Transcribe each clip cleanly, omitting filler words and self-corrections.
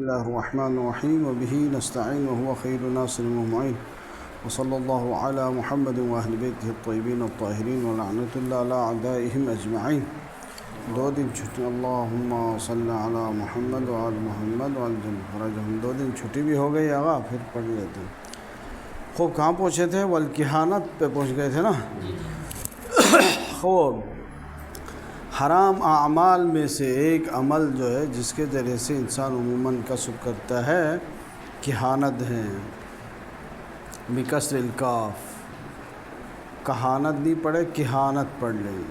الله الرحمن الرحيم وبه نستعين وهو خير ناصر ومعين وصلى الله على محمد وأهل بيته الطيبين الطاهرين ولعنة الله على أعدائهم أجمعين. دو دن چھٹی اللہم صلی علی محمد وعلی محمد وعلی فرجہم. دو دن چھٹی بھی ہو گئی آغا، پھر پڑھ لیتے ہیں. خوب کہاں پہنچے تھے؟ والکہانت پہ پہنچ گئے تھے نا. خوب حرام اعمال میں سے ایک عمل جو ہے جس کے ذریعے سے انسان عموماً کسب کرتا ہے، کہانت ہے. بکسر الکاف، کہانت نہیں پڑھے، کہانت پڑھ لیں.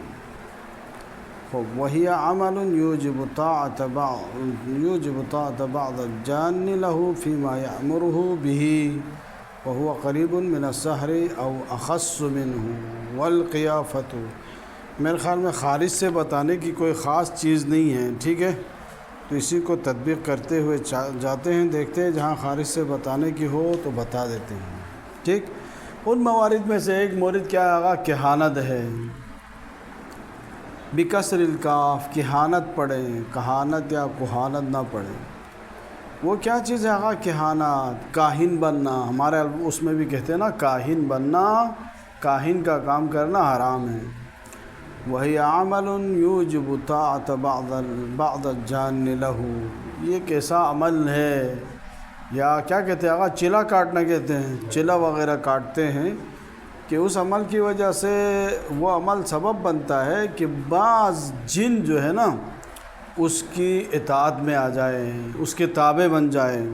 خوب وہی عمل یوجب طاعت بعض الجان له فيما يأمره به وهو قریب من السحر او اخص منه. والقیافۃ، میرے خیال میں خارج سے بتانے کی کوئی خاص چیز نہیں ہے، ٹھیک ہے؟ تو اسی کو تطبیق کرتے ہوئے جاتے ہیں، دیکھتے ہیں جہاں خارج سے بتانے کی ہو تو بتا دیتے ہیں. ٹھیک، ان موارد میں سے ایک مورد کیا آگا؟ کہانت ہے. بکسر الکاف، کہانت پڑھیں، کہانت یا کہانت نہ پڑھیں. وہ کیا چیز ہے آگا؟ کہانت، کاہن بننا. ہمارے اس میں بھی کہتے ہیں نا، کاہن بننا، کاہن کا کام کرنا حرام ہے. وہی عمل یوجب طاعت بعض الجان له. یہ کیسا عمل ہے؟ یا کیا کہتے ہیں آگا؟ چلا کاٹنا کہتے ہیں. چلا وغیرہ کاٹتے ہیں کہ اس عمل کی وجہ سے وہ عمل سبب بنتا ہے کہ بعض جن جو ہے نا اس کی اطاعت میں آ جائیں، اس کے تابع بن جائیں.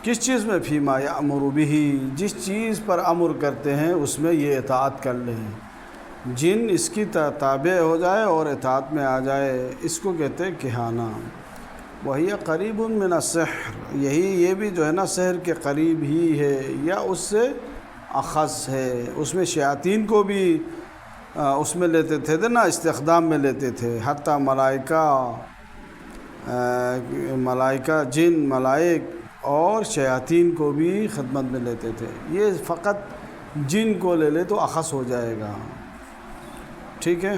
کس چیز میں؟ فیما یأمر بہ، جس چیز پر امر کرتے ہیں اس میں یہ اطاعت کر لیں. جن اس کی تابع ہو جائے اور اطاعت میں آ جائے، اس کو کہتے ہیں کہانہ. وہی قریب من السحر، یہ بھی جو ہے نا سحر کے قریب ہی ہے یا اس سے اخص ہے. اس میں شیاطین کو بھی اس میں لیتے تھے نا، استخدام میں لیتے تھے. حتیٰ ملائکہ جن، ملائک اور شیاطین کو بھی خدمت میں لیتے تھے. یہ فقط جن کو لے لے تو اخص ہو جائے گا، ٹھیک ہے؟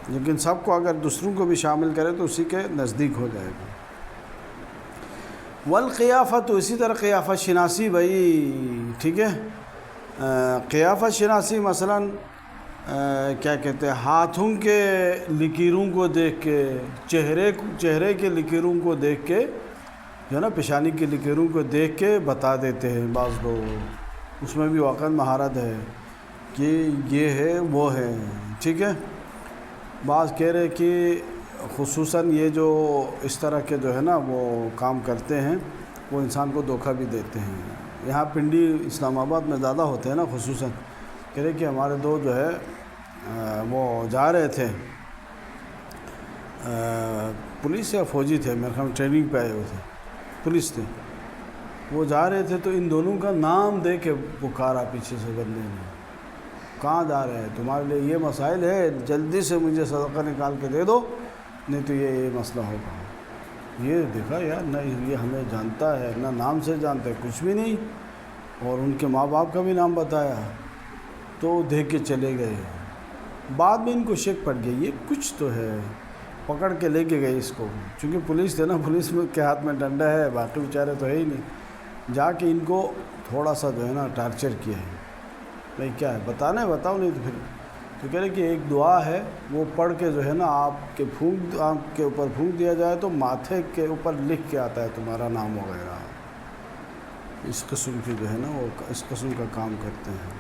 لیکن سب کو اگر دوسروں کو بھی شامل کرے تو اسی کے نزدیک ہو جائے گا. والقیافۃ، اسی طرح قیافت شناسی بھائی، ٹھیک ہے؟ قیافت شناسی مثلاً کیا کہتے ہیں، ہاتھوں کے لکیروں کو دیکھ کے، چہرے کے لکیروں کو دیکھ کے جو ہے نا، پیشانی کی لکیروں کو دیکھ کے بتا دیتے ہیں بعض لوگ. اس میں بھی واقعاً مہارت ہے کہ یہ ہے وہ ہے، ٹھیک ہے؟ بعض کہہ رہے کہ خصوصاً یہ جو اس طرح کے جو ہے نا وہ کام کرتے ہیں وہ انسان کو دھوکہ بھی دیتے ہیں. یہاں پنڈی اسلام آباد میں زیادہ ہوتے ہیں نا. خصوصاً کہہ رہے کہ ہمارے دو جو ہے وہ جا رہے تھے، پولیس یا فوجی تھے میرے خیال میں، ٹریننگ پہ آئے ہوئے تھے، پولیس تھے. وہ جا رہے تھے تو ان دونوں کا نام دے کے پکارا پیچھے سے بندے نے. کہاں جا رہے ہیں؟ تمہارے لیے یہ مسائل ہے، جلدی سے مجھے صدقہ نکال کے دے دو، نہیں تو یہ مسئلہ ہوگا. یہ دیکھا یار، نہ یہ ہمیں جانتا ہے، نہ نام سے جانتا ہے، کچھ بھی نہیں، اور ان کے ماں باپ کا بھی نام بتایا تو دیکھ کے چلے گئے. بعد میں ان کو شک پڑ گیا یہ کچھ تو ہے، پکڑ کے لے کے گئے اس کو. چونکہ پولیس تھے نا، پولیس میں کے ہاتھ میں ڈنڈا ہے، باقی بیچارے تو ہے ہی نہیں. جا کے ان کو تھوڑا سا جو ہے نا ٹارچر کیا ہے. بھائی کیا ہے بتانا ہے بتاؤ، نہیں تو پھر تو کہہ رہے کہ ایک دعا ہے وہ پڑھ کے جو ہے نا آپ کے اوپر پھونک دیا جائے تو ماتھے کے اوپر لکھ کے آتا ہے تمہارا نام وغیرہ. اس قسم کی جو ہے نا وہ اس قسم کا کام کرتے ہیں.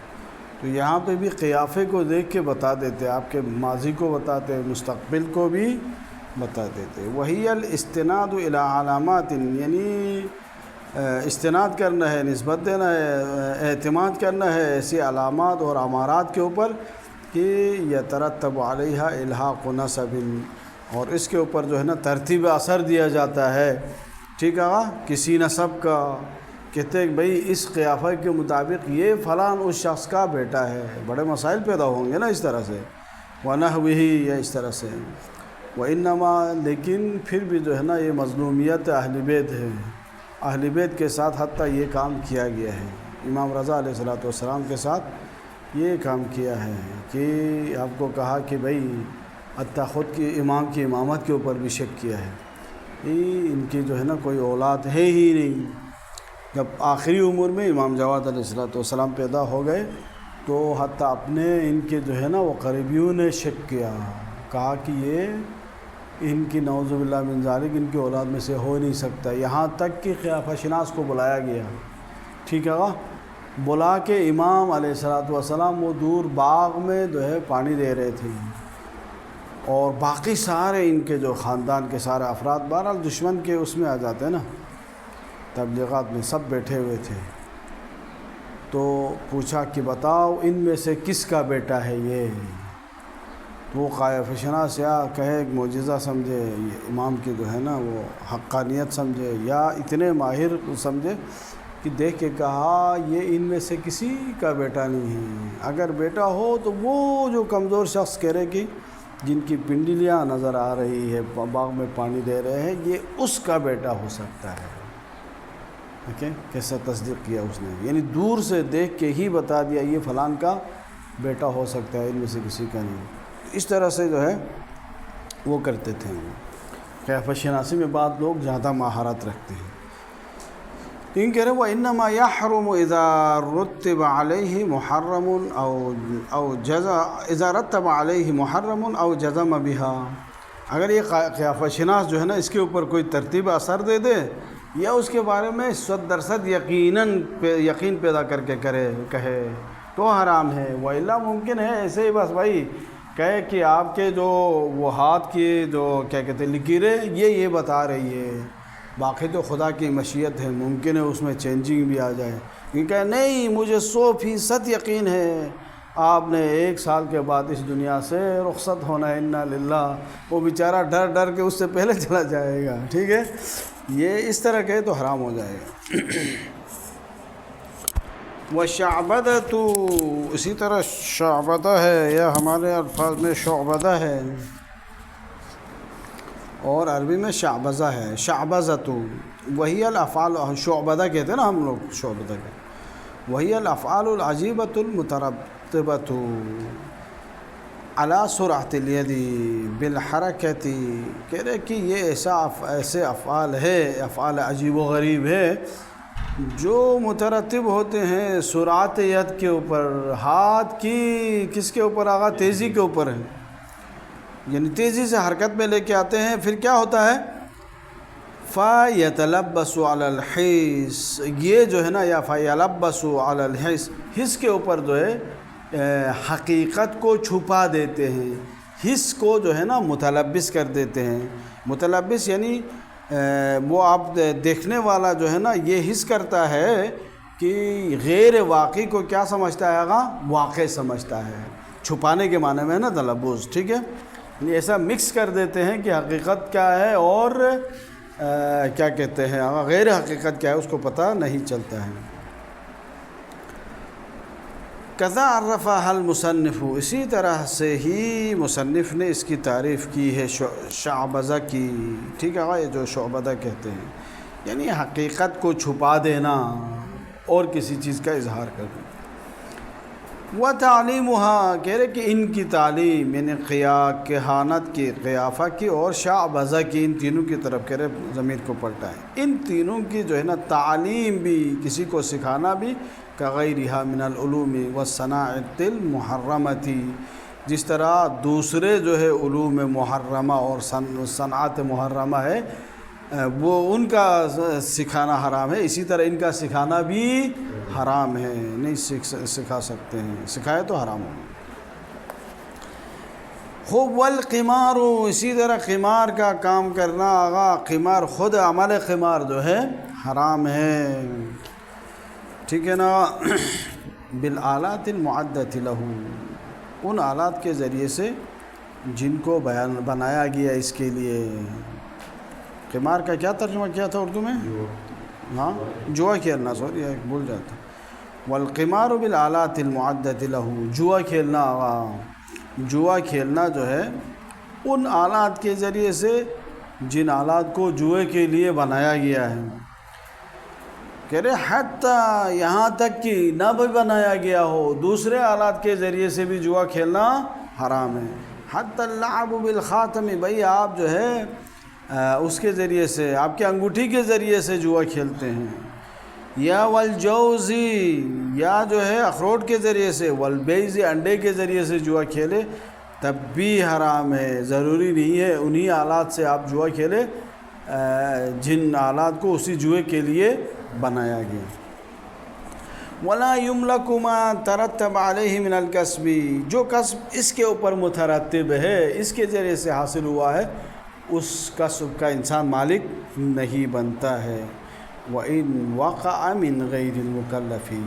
تو یہاں پہ بھی قیافے کو دیکھ کے بتا دیتے، آپ کے ماضی کو بتاتے، مستقبل کو بھی بتا دیتے. وہی الاستناد الی علامات، یعنی استناد کرنا ہے، نسبت دینا ہے، اعتماد کرنا ہے ایسی علامات اور امارات کے اوپر کہ یترتب علیہا الحاق نسب، اور اس کے اوپر جو ہے نا ترتیب اثر دیا جاتا ہے، ٹھیک ہے؟ کسی نسب کا کہتے ہیں بھئی اس قیافہ کے مطابق یہ فلاں اس شخص کا بیٹا ہے. بڑے مسائل پیدا ہوں گے نا اس طرح سے، ونحوہ، یا اس طرح سے. وانما، لیکن پھر بھی جو ہے نا یہ مظلومیت اہل بیت ہے. اہل بیت کے ساتھ حتیٰ یہ کام کیا گیا ہے. امام رضا علیہ السلام کے ساتھ یہ کام کیا ہے کہ آپ کو کہا کہ بھئی حتیٰ خود کی امام کی امامت کے اوپر بھی شک کیا ہے ان کی جو ہے نا کوئی اولاد ہے ہی نہیں۔ جب آخری عمر میں امام جواد علیہ السلام پیدا ہو گئے تو حتیٰ اپنے ان کے جو ہے نا وہ قریبیوں نے شک کیا، کہا کہ یہ ان کی نعوذ باللہ من ذالک ان کی اولاد میں سے ہو نہیں سکتا، یہاں تک کہ قیافہ شناس کو بلایا گیا، ٹھیک ہے، بلا کے امام علیہ السلام وہ دور باغ میں جو ہے پانی دے رہے تھے، اور باقی سارے ان کے جو خاندان کے سارے افراد بہرحال دشمن کے اس میں آ جاتے ہیں نا، تبلیغات میں سب بیٹھے ہوئے تھے۔ تو پوچھا کہ بتاؤ ان میں سے کس کا بیٹا ہے یہ؟ تو وہ قیافہ شناس یا کہے ایک معجزہ سمجھے، یہ امام کی جو ہے نا وہ حقانیت سمجھے، یا اتنے ماہر سمجھے کہ دیکھ کے کہا یہ ان میں سے کسی کا بیٹا نہیں ہے، اگر بیٹا ہو تو وہ جو کمزور شخص کہہ رہے کہ جن کی پنڈلیاں نظر آ رہی ہے باغ میں پانی دے رہے ہیں، یہ اس کا بیٹا ہو سکتا ہے۔ دیکھیں کیسا تصدیق کیا اس نے، یعنی دور سے دیکھ کے ہی بتا دیا یہ فلان کا بیٹا ہو سکتا ہے، ان میں سے کسی کا نہیں۔ اس طرح سے جو ہے وہ کرتے تھے۔ قیافہ شناسی میں بعض لوگ زیادہ مہارت رکھتے ہیں، لیکن کہہ رہے وَإِنَّمَا يَحْرُمُ إِذَا رُتِّبَ عَلَيْهِ مُحَرَّمٌ إِذَا رَتَّبَ عَلَيْهِ مُحَرَّمٌ أَوْ جَزَمَ بِهَا، اگر یہ قیافہ شناس جو ہے نا اس کے اوپر کوئی ترتیب اثر دے دے یا اس کے بارے میں 100% یقین پیدا کر کے کہے تو حرام ہے، وَإِلَّا ممکن ہے ایسے ہی بس بھائی کہے کہ آپ کے جو وہ ہاتھ کی جو کیا کہتے ہیں لکیریں یہ بتا رہی ہے، باقی تو خدا کی مشیت ہے، ممکن ہے اس میں چینجنگ بھی آ جائے، کیونکہ نہیں مجھے 100% یقین ہے آپ نے 1 سال کے بعد اس دنیا سے رخصت ہونا ہے، انا للہ، وہ بیچارہ ڈر کے اس سے پہلے چلا جائے گا، ٹھیک ہے، یہ اس طرح کہے تو حرام ہو جائے گا۔ وَشَعْبَدَةُ، اسی طرح شعبدہ ہے، یا ہمارے الفاظ میں شعبدہ ہے اور عربی میں شعبزہ ہے، شعبزۃ وہی الافعال، شعبدہ کہتے ہیں نا ہم لوگ، شعبدہ کہتے وہی الافعال العجیبۃ المترتبۃ علی سرعۃ الید بالحرکۃ، کہہ رہے کہ یہ ایسے افعال ہے، افعال عجیب و غریب ہے جو مترتب ہوتے ہیں سرعت ید کے اوپر، ہاتھ کی کس کے اوپر آگا؟ تیزی کے اوپر ہے، یعنی تیزی سے حرکت میں لے کے آتے ہیں، پھر کیا ہوتا ہے؟ فَيَتَلَبَّسُ عَلَى الْحِسِّ، یہ جو ہے نا، یا فَيَلَبَّسُ عَلَى الْحِسِّ، حس کے اوپر جو ہے حقیقت کو چھپا دیتے ہیں، حس کو جو ہے نا متلبس کر دیتے ہیں۔ متلبس یعنی وہ آپ دیکھنے والا جو ہے نا یہ حس کرتا ہے کہ غیر واقعی کو کیا سمجھتا ہے گا؟ واقع سمجھتا ہے، چھپانے کے معنی میں ہے نا تلبس، ٹھیک ہے، یعنی ایسا مکس کر دیتے ہیں کہ حقیقت کیا ہے اور کیا کہتے ہیں غیر حقیقت کیا ہے اس کو پتہ نہیں چلتا ہے۔ کذا عرفہ المصنف، اسی طرح سے ہی مصنف نے اس کی تعریف کی ہے شعبزہ کی، ٹھیک ہے، یہ جو شعبدہ کہتے ہیں یعنی حقیقت کو چھپا دینا اور کسی چیز کا اظہار کرنا۔ وَتَعْلِيمُهَا، کہہ رہے کہ ان کی تعلیم یعنی کہانت کی، قیافہ کی اور شعبزہ کی، ان تینوں کی طرف کہہ رہے ضمیر کو پلٹا ہے، ان تینوں کی جو ہے نا تعلیم بھی، کسی کو سکھانا بھی، کغیرہا من العلوم والصناعۃ المحرمۃ، جس طرح دوسرے جو ہے علوم محرمہ اور صنعت محرمہ ہے وہ ان کا سکھانا حرام ہے، اسی طرح ان کا سکھانا بھی حرام ہے، نہیں سکھا سکتے ہیں، سکھائے تو حرام ہوگا۔ والقمار، اسی طرح قمار کا کام کرنا، قمار خود عمل قمار جو ہے حرام ہے، ٹھیک ہے نا، بالآلات المعدۃ لہ، ان آلات کے ذریعے سے جن کو بنایا گیا اس کے لیے۔ قمار کا کیا ترجمہ کیا تھا اردو میں؟ ہاں جوا کھیلنا، سوری بھول جاتا۔ والقمار بالآلات المعدۃ لہ، جوا کھیلنا، جوا کھیلنا جو ہے ان آلات کے ذریعے سے جن آلات کو جوئے کے لیے بنایا گیا ہے، کہہ رہے حتیٰ یہاں تک کہ نہ بھی بنایا گیا ہو دوسرے آلات کے ذریعے سے بھی جوا کھیلنا حرام ہے۔ حتیٰ اللعب بالخاتم، بھئی آپ جو ہے اس کے ذریعے سے، آپ کے انگوٹھی کے ذریعے سے جوا کھیلتے ہیں، یا والجوزی، یا جو ہے اخروٹ کے ذریعے سے، والبیض، انڈے کے ذریعے سے جوا کھیلے تب بھی حرام ہے۔ ضروری نہیں ہے انہی آلات سے آپ جوا کھیلے جن آلات کو اسی جوئے کے لیے بنایا گیا۔ ولا یملک ما ترتب علیہ من الکسب، جو کسب اس کے اوپر مترتب ہے، اس کے ذریعے سے حاصل ہوا ہے، اس کسب کا انسان مالک نہیں بنتا ہے۔ وَإِن وَقَعَ مِن غَيْرِ الْمُكَلَّفِ،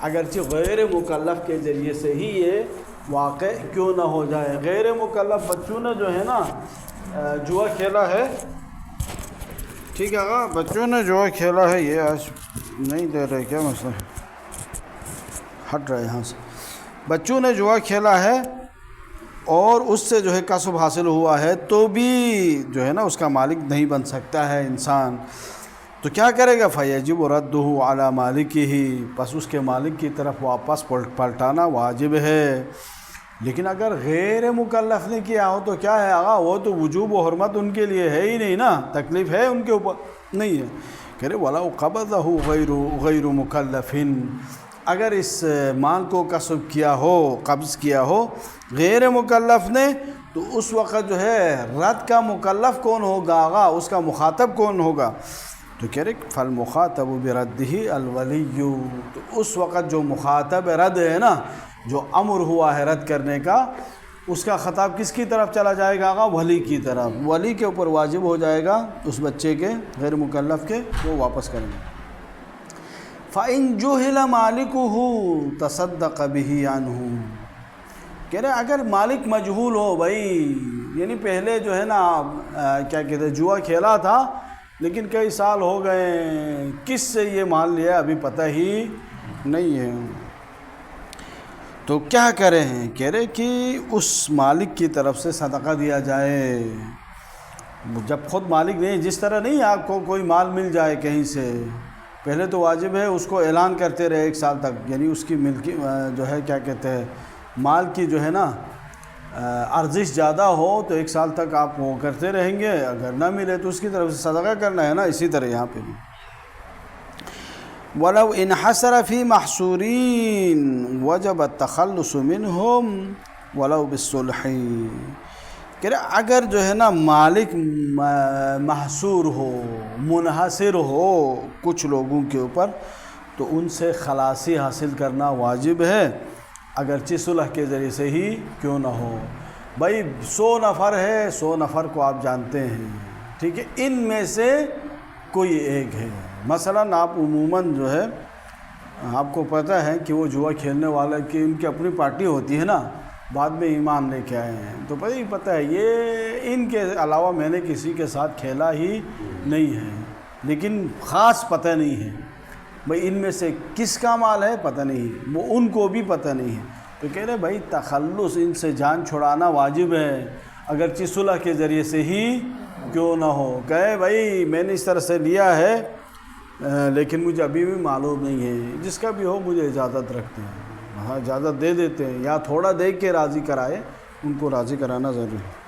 اگرچہ غیر مکلف کے ذریعے سے ہی یہ واقع کیوں نہ ہو جائے۔ غیر مکلف بچوں نے جو ہے نا جوا کھیلا ہے، ٹھیک ہے آقا، بچوں نے جوا کھیلا ہے، یہ آج نہیں دے رہے، کیا مسئلہ ہے، ہٹ رہے یہاں سے۔ بچوں نے جوا کھیلا ہے اور اس سے جو ہے کسب حاصل ہوا ہے، تو بھی جو ہے نا اس کا مالک نہیں بن سکتا ہے انسان۔ تو کیا کرے گا؟ فَيَجِبُ رَدُّهُ عَلَى مَالِكِهِ، پس اس کے مالک کی طرف واپس پلٹانا واجب ہے۔ لیکن اگر غیر مکلف نے کیا ہو تو کیا ہے آقا، وہ تو وجوب و حرمت ان کے لیے ہے ہی نہیں نا، تکلیف ہے ان کے اوپر نہیں ہے۔ کہہ رہے وَلَوْ قَبَضَهُ غَيْرُ مُكَلَّفٍ، اگر اس مال کو کسب کیا ہو، قبض کیا ہو غیر مکلف نے، تو اس وقت جو ہے رد کا مکلف کون ہوگا آقا، اس کا مخاطب کون ہوگا؟ تو کہہ رہے فالمخاطب برده الولی، تو اس وقت جو مخاطب رد ہے نا، جو امر ہوا ہے رد کرنے کا، اس کا خطاب کس کی طرف چلا جائے گا آقا؟ ولی کی طرف۔ ولی کے اوپر واجب ہو جائے گا اس بچے کے، غیر مکلف کے، وہ واپس کریں گے۔ فَإِن جُهِلَ مَالِكُهُ تَصَدَّقَ بِهِ عَنْهُ، کہہ رہے اگر مالک مجہول ہو بھائی، یعنی پہلے جو ہے نا کیا کہتے ہیں جوا کھیلا تھا لیکن کئی سال ہو گئے، کس سے یہ مال لیا ابھی پتہ ہی نہیں ہے، تو کیا کریں ہیں؟ کہہ رہے کہ اس مالک کی طرف سے صدقہ دیا جائے۔ جب خود مالک نہیں، جس طرح نہیں آپ کو کوئی مال مل جائے کہیں سے، پہلے تو واجب ہے اس کو اعلان کرتے رہے 1 سال تک، یعنی اس کی ملکی جو ہے کیا کہتے ہیں مال کی جو ہے نا ارزش زیادہ ہو تو 1 سال تک آپ وہ کرتے رہیں گے، اگر نہ ملے تو اس کی طرف سے صدقہ کرنا ہے نا۔ اسی طرح یہاں پہ بھی وَلَوْ انْحَصَرَ فِي مَحْصُورِينَ وَجَبَ التَّخَلُّصُ مِنْهُمْ وَلَوْ بِالصُّلْحِ، کہ اگر جو ہے نا مالک محصور ہو، منحصر ہو کچھ لوگوں کے اوپر، تو ان سے خلاصی حاصل کرنا واجب ہے، اگرچہ صلح کے ذریعے سے ہی کیوں نہ ہو۔ بھائی 100 نفر ہے، 100 نفر کو آپ جانتے ہیں، ٹھیک ہے، ان میں سے کوئی ایک ہے، مثلا آپ عموماً جو ہے آپ کو پتہ ہے کہ وہ جوا کھیلنے والا کی ان کی اپنی پارٹی ہوتی ہے نا، بعد میں ایمان لے کے آئے ہیں، تو پتہ ہی پتہ ہے یہ ان کے علاوہ میں نے کسی کے ساتھ کھیلا ہی نہیں ہے، لیکن خاص پتہ نہیں ہے بھائی ان میں سے کس کا مال ہے، پتہ نہیں، وہ ان کو بھی پتہ نہیں ہے، تو کہہ رہے بھائی تخلص، ان سے جان چھڑانا واجب ہے، اگرچہ صلح کے ذریعے سے ہی کیوں نہ ہو۔ کہے بھائی میں نے اس طرح سے لیا ہے لیکن مجھے ابھی بھی معلوم نہیں ہے، جس کا بھی ہو مجھے اجازت رکھتے ہیں، ہاں اجازت دے دیتے ہیں، یا تھوڑا دیکھ کے راضی کرائے، ان کو راضی کرانا ضروری ہے۔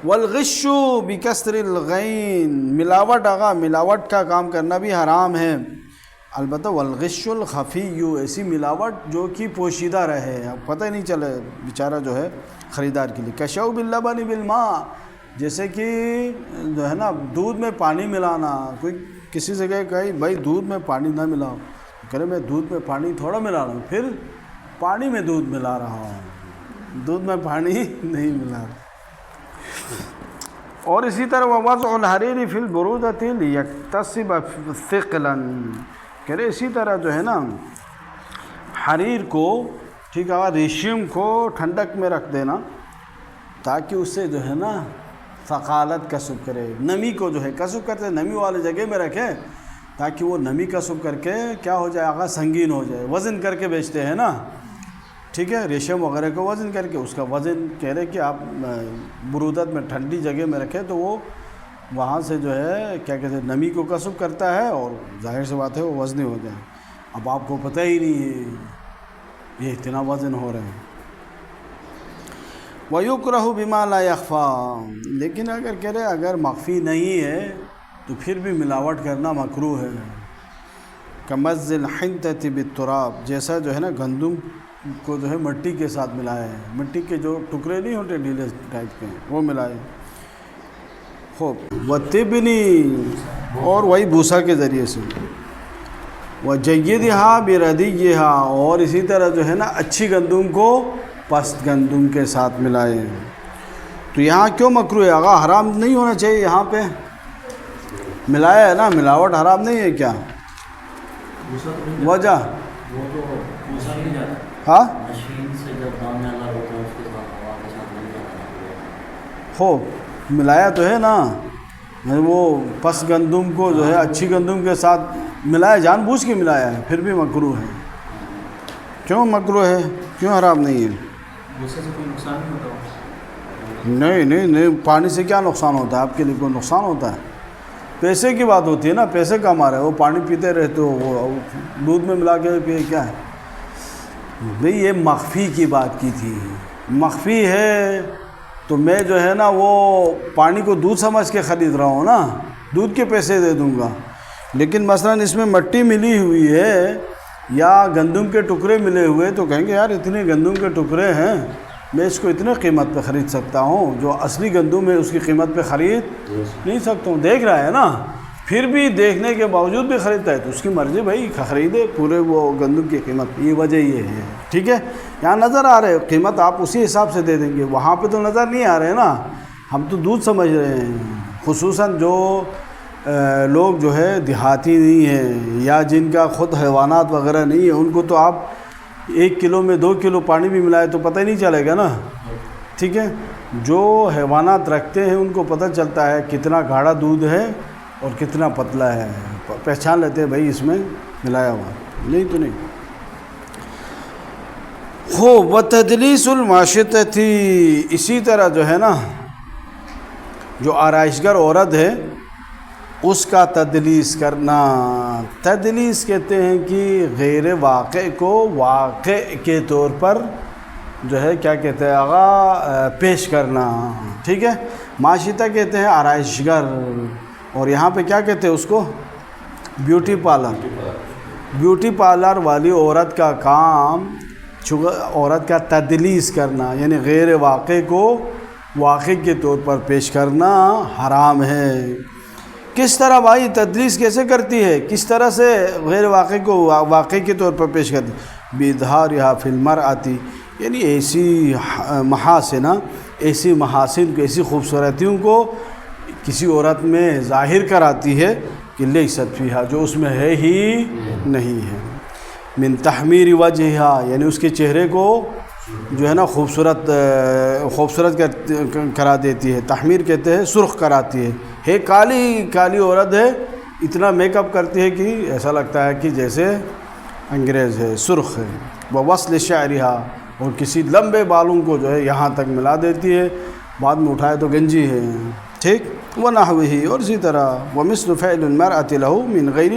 والغش بکسر الغین، ملاوٹ آقا، ملاوٹ کا کام کرنا بھی حرام ہے، البتہ والغش الخفی، ایسی ملاوٹ جو کہ پوشیدہ رہے، اب پتہ ہی نہیں چلے بیچارہ جو ہے خریدار کے لیے۔ کشوب اللبن بالماء، جیسے کہ جو ہے نا دودھ میں پانی ملانا، کوئی کسی سے کہے بھائی دودھ میں پانی نہ ملاؤ، کہے میں دودھ میں پانی تھوڑا ملا رہا ہوں، پھر پانی میں دودھ ملا رہا ہوں، دودھ میں پانی نہیں ملا رہا۔ اور اسی طرح وضع الحریر فی البرودۃ لیکتسب ثقلا، کہہ رہے اسی طرح جو ہے نا حریر کو، ٹھیک ہے، ریشم کو ٹھنڈک میں رکھ دینا تاکہ اس سے جو ہے نا ثقالت کسب کرے، نمی کو جو ہے کسب کرتے، نمی والے جگہ میں رکھے تاکہ وہ نمی کسب کر کے کیا ہو جائے آقا، سنگین ہو جائے، وزن کر کے بیچتے ہیں نا، ٹھیک ہے، ریشم وغیرہ کو وزن کر کے، اس کا وزن کہہ رہے کہ آپ برودت میں ٹھنڈی جگہ میں رکھیں تو وہ وہاں سے جو ہے کیا کہتے ہیں نمی کو کسب کرتا ہے، اور ظاہر سی بات ہے وہ وزنی ہو جائے۔ اب آپ کو پتہ ہی نہیں ہے یہ اتنا وزن ہو رہے ہیں۔ وَيُكْرَهُ بِمَا لَا يَخْفَى، لیکن اگر کہہ رہے اگر مخفی نہیں ہے تو پھر بھی ملاوٹ کرنا مکروہ ہے. کمز الحنطة بالتراب، جیسا جو ہے نا گندم کو جو ہے مٹی کے ساتھ ملایا ہے، مٹی کے جو ٹکڑے نہیں ہوتے ڈھیلے ٹائپ کے وہ ملائے. خوب وَالتِّبْنِ، اور وہی بھوسا کے ذریعے سے. وَجَيِّدِهَا بِرَدِيِّهَا، اور اسی طرح جو ہے نا اچھی گندم کو پست گندم کے ساتھ ملائے. تو یہاں کیوں مکروہ ہے آغا؟ حرام نہیں ہونا چاہیے یہاں پہ ملایا ہے نا، ملاوٹ حرام نہیں ہے کیا وجہ؟ ہاں ہو ملایا تو ہے نا، وہ پس گندم کو جو ہے اچھی گندم کے ساتھ ملایا، جان بوجھ کے ملایا ہے، پھر بھی مکروہ ہے. کیوں مکروہ ہے؟ کیوں حرام نہیں ہے؟ نہیں پانی سے کیا نقصان ہوتا ہے؟ آپ کے لیے کوئی نقصان ہوتا ہے؟ پیسے کی بات ہوتی ہے نا، پیسے کا مارا ہے، وہ پانی پیتے رہتے ہو، وہ دودھ میں ملا کے پیے کیا ہے بھئی؟ یہ مخفی کی بات کی تھی. مخفی ہے تو میں جو ہے نا وہ پانی کو دودھ سمجھ کے خرید رہا ہوں نا، دودھ کے پیسے دے دوں گا. لیکن مثلا اس میں مٹی ملی ہوئی ہے یا گندم کے ٹکڑے ملے ہوئے تو کہیں گے یار اتنے گندم کے ٹکڑے ہیں، میں اس کو اتنے قیمت پہ خرید سکتا ہوں، جو اصلی گندم ہے اس کی قیمت پہ خرید نہیں سکتا ہوں. دیکھ رہا ہے نا، پھر بھی دیکھنے کے باوجود بھی خریدتا ہے تو اس کی مرضی بھائی، خریدے پورے وہ گندم کی قیمت. یہ وجہ یہ ہے، ٹھیک ہے. یہاں نظر آ رہے قیمت آپ اسی حساب سے دے دیں گے، وہاں پہ تو نظر نہیں آ رہے نا، ہم تو دودھ سمجھ رہے ہیں. خصوصاً جو لوگ جو ہے دیہاتی نہیں ہیں یا جن کا خود حیوانات وغیرہ نہیں ہے، ان کو تو آپ 1 کلو میں 2 کلو پانی بھی ملائے تو پتہ ہی نہیں چلے گا نا، ٹھیک ہے. جو حیوانات رکھتے ہیں ان کو پتہ چلتا ہے کتنا گاڑھا دودھ ہے اور کتنا پتلا ہے، پہچان لیتے ہیں بھائی اس میں ملایا ہوا، نہیں تو نہیں. ہو وتدلیس الماشطۃ، اسی طرح جو ہے نا جو آرائشگر عورت ہے اس کا تدلیس کرنا. تدلیس کہتے ہیں کہ غیر واقع کو واقع کے طور پر جو ہے کیا کہتے ہیں آغا پیش کرنا، ٹھیک ہے. ماشطہ کہتے ہیں آرائشگر، اور یہاں پہ کیا کہتے ہیں اس کو؟ Beauty parlour. بیوٹی پارلر والی عورت کا کام عورت کا تدلیس کرنا، یعنی غیر واقع کو واقع کے طور پر پیش کرنا حرام ہے. کس طرح بھائی تدلیس کیسے کرتی ہے؟ کس طرح سے غیر واقع کو واقع کے طور پر پیش کرتی؟ بِإِظْهَارِهَا فِي الْمَرْأَةِ، یعنی ایسی محاسن کو، ایسی خوبصورتیوں کو کسی عورت میں ظاہر کراتی ہے کہ لیست فیہا، جو اس میں ہے ہی نہیں ہے. من تحمیر وجہہا، یعنی اس کے چہرے کو جو ہے نا خوبصورت کرا دیتی ہے. تحمیر کہتے ہیں سرخ کراتی ہے کالی عورت ہے، اتنا میک اپ کرتی ہے کہ ایسا لگتا ہے کہ جیسے انگریز ہے، سرخ ہے. ووصل شعرہا، اور کسی لمبے بالوں کو جو ہے یہاں تک ملا دیتی ہے، بعد میں اٹھائے تو گنجی ہے، ٹھیک. ونحوہ، اور اسی طرح ومثل فعل المرأة له من غیر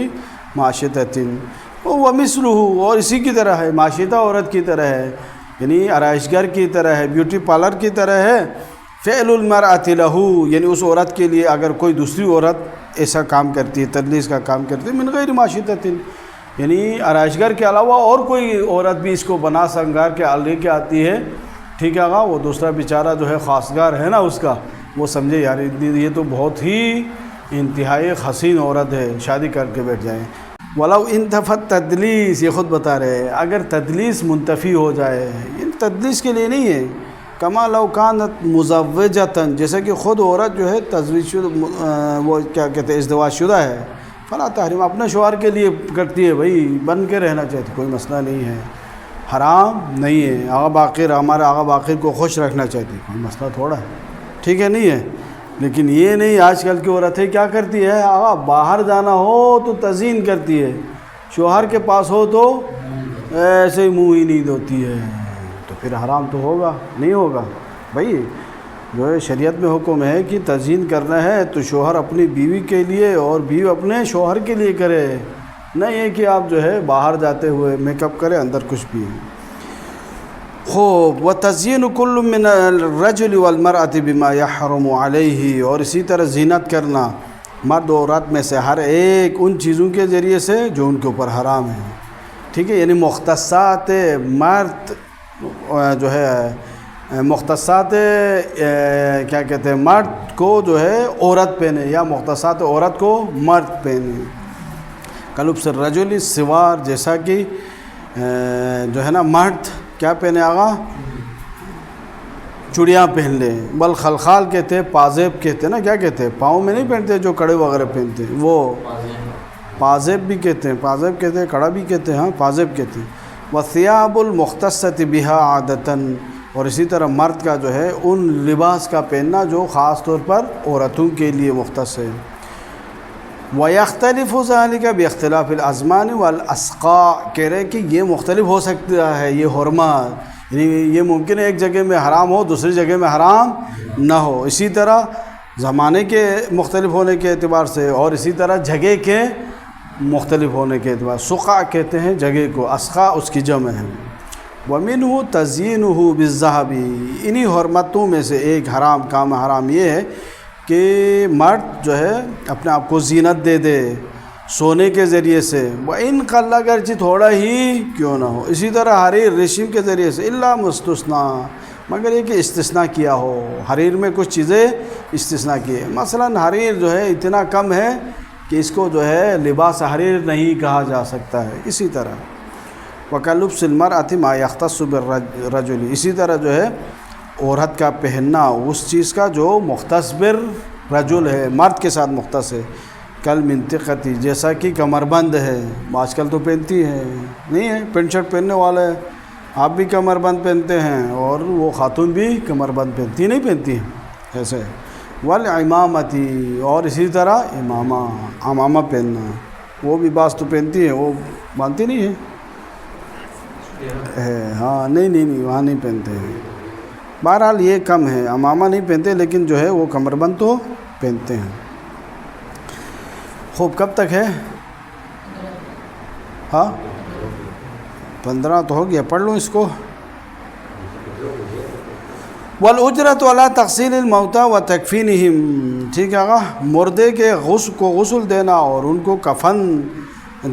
ماشطۃ، ومثلہ، اور اسی کی طرح ہے، ماشطہ عورت کی طرح ہے، یعنی آرائشگر کی طرح ہے، بیوٹی پارلر کی طرح ہے. فعل المرأة له، یعنی اس عورت کے لیے اگر کوئی دوسری عورت ایسا کام کرتی ہے، تدلیس کا کام کرتی ہے، من غیر ماشطۃ، یعنی آرائشگر کے علاوہ اور کوئی عورت بھی اس کو بنا سنگار کے لے کے آتی ہے، ٹھیک ہے. وہ دوسرا بیچارہ جو ہے خواستگار ہے نا اس کا، وہ سمجھے یار یہ تو بہت ہی انتہائی حسین عورت ہے، شادی کر کے بیٹھ جائیں. ولو انتفت تدلیس، یہ خود بتا رہے ہیں اگر تدلیس منتفی ہو جائے، یہ تدلیس کے لیے نہیں ہے. کما لو کانت مزوجۃ، جیسا کہ خود عورت جو ہے تزویج شدہ، وہ کیا کہتے ہیں ازدواج شدہ ہے، فلا تحریم، اپنے شوہر کے لیے کرتی ہے بھائی، بن کے رہنا چاہتی، کوئی مسئلہ نہیں ہے، حرام نہیں ہے. آغا باقر، ہمارے آغا باقر کو خوش رکھنا چاہتی، کوئی مسئلہ تھوڑا ہے، ٹھیک ہے، نہیں ہے. لیکن یہ نہیں آج کل کی عورتیں کیا کرتی ہے، آغا باہر جانا ہو تو تزئین کرتی ہے، شوہر کے پاس ہو تو ایسے ہی منہ ہی نہیں دھوتی ہے، تو پھر حرام تو ہوگا نہیں ہوگا بھائی. جو ہے شریعت میں حکم ہے کہ تزئین کرنا ہے تو شوہر اپنی بیوی کے لیے اور بیوی اپنے شوہر کے لیے کرے، نہ یہ کہ آپ جو ہے باہر جاتے ہوئے میک اپ کرے اندر کچھ بھی ہے. خوب وتزیین کل من الرجل والمرأة بما یحرم علیہ، اور اسی طرح زینت کرنا مرد و عورت میں سے ہر ایک ان چیزوں کے ذریعے سے جو ان کے اوپر حرام ہے، ٹھیک ہے، یعنی مختصات مرد جو ہے مختصات کیا کہتے ہیں مرد کو جو ہے عورت پہنے، یا مختصات عورت کو مرد پہنے، کلبس الرجل سوار، جیسا کہ جو ہے نا مرد کیا پہنے آگا، چڑیاں پہن لیں، بل خلخال کہتے ہیں، پازیب کہتے ہیں نا، کیا کہتے ہیں پاؤں میں نہیں پہنتے جو کڑے وغیرہ پہنتے ہیں، وہ پازیب بھی کہتے ہیں، پازیب کہتے ہیں، کڑا بھی کہتے ہیں، ہاں پازیب کہتے ہیں۔ وثیاب المختصۃ بہا عادتاً، اور اسی طرح مرد کا جو ہے ان لباس کا پہننا جو خاص طور پر عورتوں کے لیے مختص ہے۔ وَيَخْتَلِفُ ذَلِكَ بِاخْتِلَافِ الْأَزْمَانِ وَالْأَسْقَاءِ، کہہ رہے کہ یہ مختلف ہو سکتا ہے یہ حرمات، یعنی یہ ممکن ہے ایک جگہ میں حرام ہو دوسری جگہ میں حرام نہ ہو، اسی طرح زمانے کے مختلف ہونے کے اعتبار سے، اور اسی طرح جگہ کے مختلف ہونے کے اعتبار سے۔ سقا کہتے ہیں جگہ کو، اسقا اس کی جمع ہے۔ وَمِنْهُ تَزْيِينُهُ بِالذَّهَبِ، انہی حرمتوں میں سے ایک حرام کام حرام یہ ہے کہ مرد جو ہے اپنے آپ کو زینت دے دے سونے کے ذریعے سے، وَإِنْ قَلَّ، اگرچہ تھوڑا ہی کیوں نہ ہو، اسی طرح حریر ریشم کے ذریعے سے، الا مستثنیٰ، مگر یہ کہ استثناء کیا ہو، حریر میں کچھ چیزیں استثناء کی ہے، مثلا حریر جو ہے اتنا کم ہے کہ اس کو جو ہے لباس حریر نہیں کہا جا سکتا ہے، اسی طرح وَكَلُبْسِ الْمَرْأَةِ مَا يَخْتَصُّ بِالرَّجُلِ، اسی طرح جو ہے عورت کا پہننا اس چیز کا جو مختص بالرجل ہے، مرد کے ساتھ مختص ہے، کل منطقتی، جیسا کہ کمر بند ہے، آج کل تو پہنتی ہے نہیں ہے، پینٹ شرٹ پہننے والے آپ بھی کمر بند پہنتے ہیں اور وہ خاتون بھی کمر بند پہنتی نہیں پہنتی ہیں ایسے، والعمامتی، اور اسی طرح امامہ پہننا، وہ بھی بعض تو پہنتی ہے، وہ مانتی نہیں ہے، ہاں نہیں وہاں نہیں پہنتے ہیں، بہرحال یہ کم ہے، امامہ نہیں پہنتے لیکن جو ہے وہ کمر بند تو پہنتے ہیں۔ خوب کب تک ہے؟ ہاں 15 تو ہو گیا، پڑھ لوں اس کو۔ والأجرة على تغسیل الموتى وتکفینہم، ٹھیک ہے آقا، مردے کے غسل کو غسل دینا اور ان کو کفن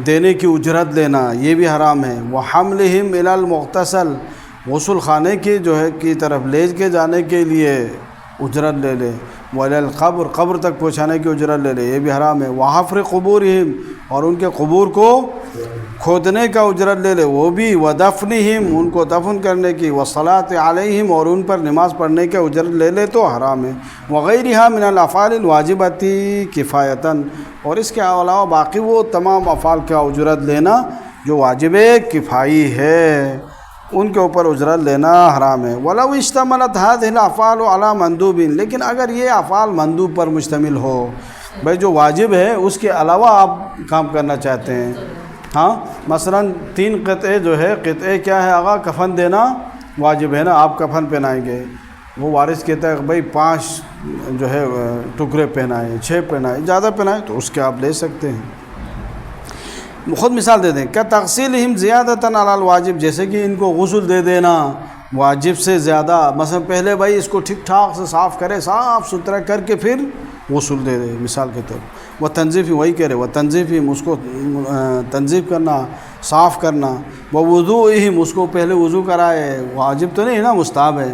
دینے کی اجرت لینا یہ بھی حرام ہے۔ وحملہم الی المغتسل، غسل خانے کی جو ہے کی طرف لے کے جانے کے لیے اجرت لے لے، ولی القبر، قبر تک پہنچانے کی اجرت لے لے یہ بھی حرام ہے۔ وحفر قبورہم، اور ان کے قبور کو کھودنے کا اجرت لے لے وہ بھی، ودفنہم، ان کو دفن کرنے کی، والصلاۃ علیہم، اور ان پر نماز پڑھنے کا اجرت لے لے تو حرام ہے۔ وغیرہا من الافعال الواجبۃ کفایتاً، اور اس کے علاوہ باقی وہ تمام افعال کا اجرت لینا جو واجب کفائی ہے ان کے اوپر اجرت لینا حرام ہے۔ ولو اشتملت هذه الافعال على مندوب، لیکن اگر یہ افعال مندوب پر مشتمل ہو، بھائی جو واجب ہے اس کے علاوہ آپ کام کرنا چاہتے ہیں، ہاں مثلا 3 قطعے جو ہے، قطعے کیا ہے آقا، کفن دینا واجب ہے نا، آپ کفن پہنائیں گے، وہ وارث کہتا ہے کہ بھائی 5 جو ہے ٹکڑے پہنائیں، 6 پہنائیں، زیادہ پہنائیں تو اس کے آپ لے سکتے ہیں۔ خود مثال دے دیں، کہ تغسیلہم زیادتاً علی الواجب، جیسے کہ ان کو غسل دے دینا واجب سے زیادہ، مثلا پہلے بھائی اس کو ٹھیک ٹھاک سے صاف کرے، صاف ستھرا کر کے پھر غسل دے دے، مثال کے طور پر۔ وہ تنظیف، وہی کہہ رہے وہ تنظیف، اس کو تنظیف کرنا، صاف کرنا۔ وہ وضوءہم، اس کو پہلے وضو کرائے، واجب تو نہیں نا، مستحب ہے،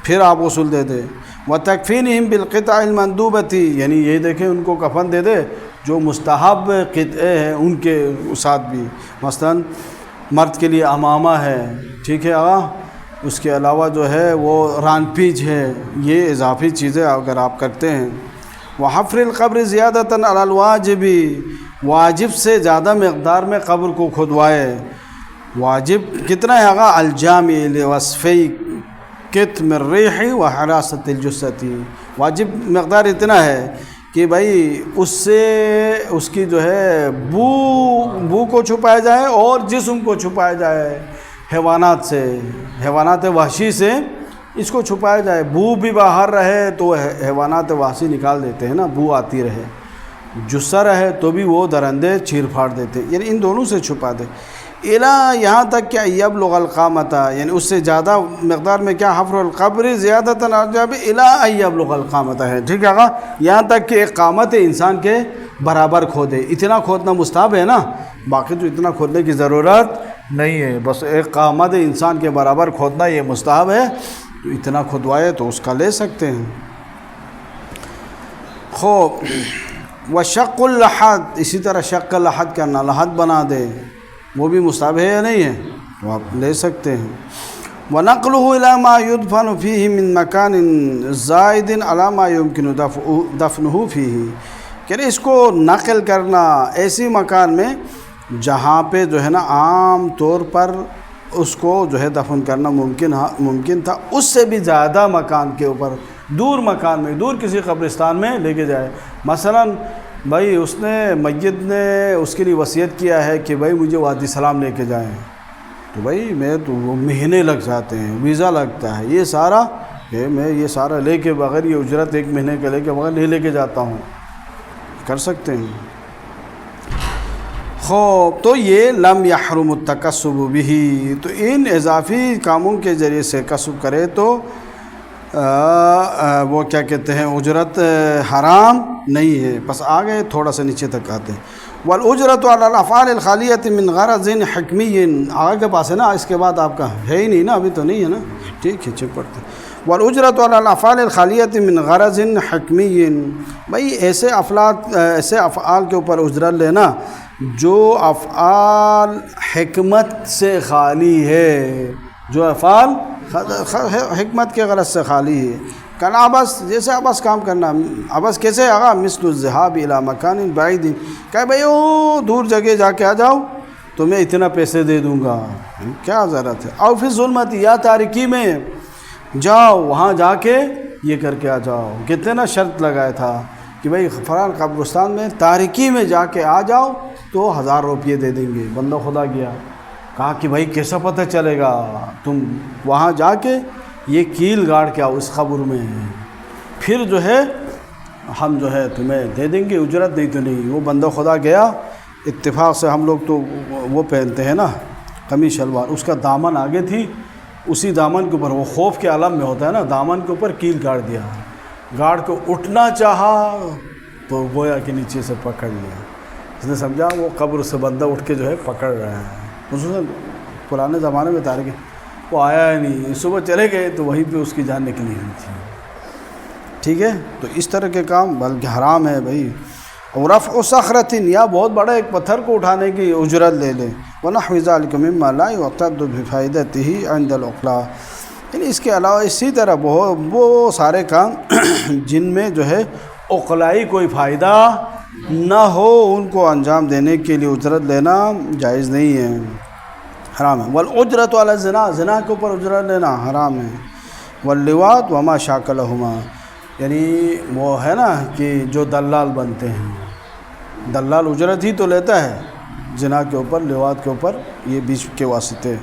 پھر آپ غسل دے دے۔ وہ تکفینہم بالقطع المندوبۃ، یعنی یہ دیکھیں ان کو کفن دے دے جو مستحب قطعے ہیں ان کے ساتھ بھی، مثلا مرد کے لیے امامہ ہے، ٹھیک ہے آقا، اس کے علاوہ جو ہے وہ ران پیج ہے، یہ اضافی چیزیں اگر آپ کرتے ہیں۔ وحفر القبر زیادتاً علی الواجب، واجب سے زیادہ مقدار میں قبر کو کھودوائے، واجب کتنا ہے آقا، الجامع لوصفی کتم الریح وحراست الجثۃ، واجب مقدار اتنا ہے کہ بھائی اس سے اس کی جو ہے بو کو چھپایا جائے اور جسم کو چھپایا جائے، حیوانات سے، حیوانات وحشی سے اس کو چھپایا جائے، بو بھی باہر رہے تو حیوانات وحشی نکال دیتے ہیں نا، بو آتی رہے، جثہ رہے تو بھی وہ درندے چیر پھاڑ دیتے، یعنی ان دونوں سے چھپا دے۔ الا یہاں تک کہ یبلغ القامۃ، یعنی اس سے زیادہ مقدار میں کیا حفر القبر زیادتاً عجب الا یبلغ القامۃ ہے، ٹھیک ہے آقا، یہاں تک کہ ایک قامت انسان کے برابر کھودے، اتنا کھودنا مستحب ہے نا، باقی تو اتنا کھودنے کی ضرورت نہیں ہے، بس ایک قامت انسان کے برابر کھودنا یہ مستحب ہے، تو اتنا کھدوائے تو اس کا لے سکتے ہیں۔ خوب وشق اللحد، اسی طرح شق اللحد کرنا، لحد بنا دے، وہ بھی مستحب ہے یا نہیں ہے، تو آپ لے سکتے ہیں۔ وَنَقْلُهُ إِلَى مَا يُدْفَنُ فِيهِ مِن مَكَانٍ زَائِدٍ عَلَى مَا يُمْكِنُ دَفْنُهُ فِيهِ، کہ اس کو نقل کرنا ایسی مکان میں جہاں پہ جو ہے نا عام طور پر اس کو جو ہے دفن کرنا ممکن تھا، اس سے بھی زیادہ مکان کے اوپر، دور مکان میں، دور کسی قبرستان میں لے کے جائے۔ مثلا بھائی اس نے میت نے اس کے لیے وصیت کیا ہے کہ بھائی مجھے وادی سلام لے کے جائیں، تو بھائی میں تو وہ مہینے لگ جاتے ہیں، ویزا لگتا ہے، یہ سارا کہ میں یہ سارا لے کے بغیر، یہ اجرت ایک مہینے کے لے کے بغیر نہیں لے کے جاتا ہوں، کر سکتے ہیں۔ خوب تو یہ لم یحرم التکسب بھی، تو ان اضافی کاموں کے ذریعے سے کسب کرے تو وہ کیا کہتے ہیں اجرت حرام نہیں ہے۔ بس آگے تھوڑا سا نیچے تک آتے ہیں۔ والاجرت علی الافعال الخالیۃ من غرض حکمی، آگے کے پاس ہے نا، اس کے بعد آپ کا ہے ہی نہیں نا، ابھی تو نہیں ہے نا، ٹھیک ہے چیک پڑھتے ہیں۔ والاجرت علی الافعال الخالیۃ من غرض حکمی، بھائی ایسے افعال کے اوپر اجرت لینا جو افعال حکمت سے خالی ہے، جو افعال حکمت کے غرض سے خالی ہے۔ کل عبث، جیسے عبث کام کرنا، عبث کیسے آگا، مثل الذهاب الى مکان بعید، کہ بھئی او دور جگہ جا کے آ جاؤ تو میں اتنا پیسے دے دوں گا، کیا ضرورت ہے۔ او فی الظلمت، یا تاریکی میں جاؤ، وہاں جا کے یہ کر کے آ جاؤ، کتنے نا شرط لگایا تھا کہ بھئی فلاں قبرستان میں تاریکی میں جا کے آ جاؤ تو 1000 روپیے دے دیں گے، بندہ خدا گیا، کہا کہ بھائی کیسا پتہ چلے گا، تم وہاں جا کے یہ کیل گاڑ کے آؤ اس قبر میں، پھر جو ہے ہم جو ہے تمہیں دے دیں گے، اجرت نہیں تو نہیں۔ وہ بندہ خدا گیا، اتفاق سے ہم لوگ تو وہ پہنتے ہیں نا قمیص شلوار، اس کا دامن آگے تھی، اسی دامن کے اوپر وہ خوف کے عالم میں ہوتا ہے نا، دامن کے اوپر کیل گاڑ دیا، گاڑ کو اٹھنا چاہا تو گویا کہ نیچے سے پکڑ لیا، اس نے سمجھا وہ قبر سے بندہ اٹھ کے جو ہے پکڑ رہا ہے۔ خصوصاً پرانے زمانے میں تاریخ وہ آیا ہی نہیں، صبح چلے گئے تو وہیں پہ اس کی جان نکلی ہوئی تھی، ٹھیک ہے۔ تو اس طرح کے کام بلکہ حرام ہے بھائی۔ اور رفع صخرۃ، یا بہت بڑا ایک پتھر کو اٹھانے کی اجرت لے لے، ونحو ذلک مما لا یعتد بفائدتہ عند العقلاء، یعنی اس کے علاوہ اسی طرح وہ سارے کام جن میں جو ہے عقلائی کوئی فائدہ نہ ہو، ان کو انجام دینے کے لیے اجرت لینا جائز نہیں ہے، حرام ہے۔ والاجرت علی الزنا، زنا کے اوپر اجرت لینا حرام ہے۔ واللواط وما شاکلہما، یعنی وہ ہے نا کہ جو دلال بنتے ہیں، دلال اجرت ہی تو لیتا ہے زنا کے اوپر، لواط کے اوپر، یہ بیچ کے واسطے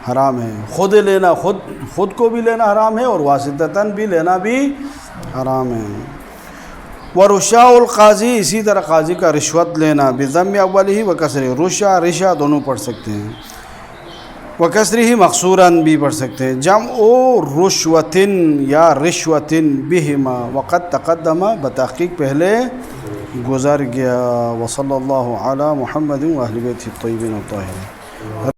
حرام ہے۔ خود لینا، خود کو بھی لینا حرام ہے، اور واسطتاً بھی لینا بھی حرام ہے۔ ورشا القاضی، اسی طرح قاضی کا رشوت لینا، بضم اولہ و کسرہ، رشا دونوں پڑھ سکتے ہیں، و کسرہ مقصوراً بھی پڑھ سکتے ہیں، جمع رشوتن یا رشوتن بہما، وقد تقدم، بتحقیق پہلے گزر گیا۔ وصلی اللہ علی محمد و اہل بیتہ الطیبین الطاہرین۔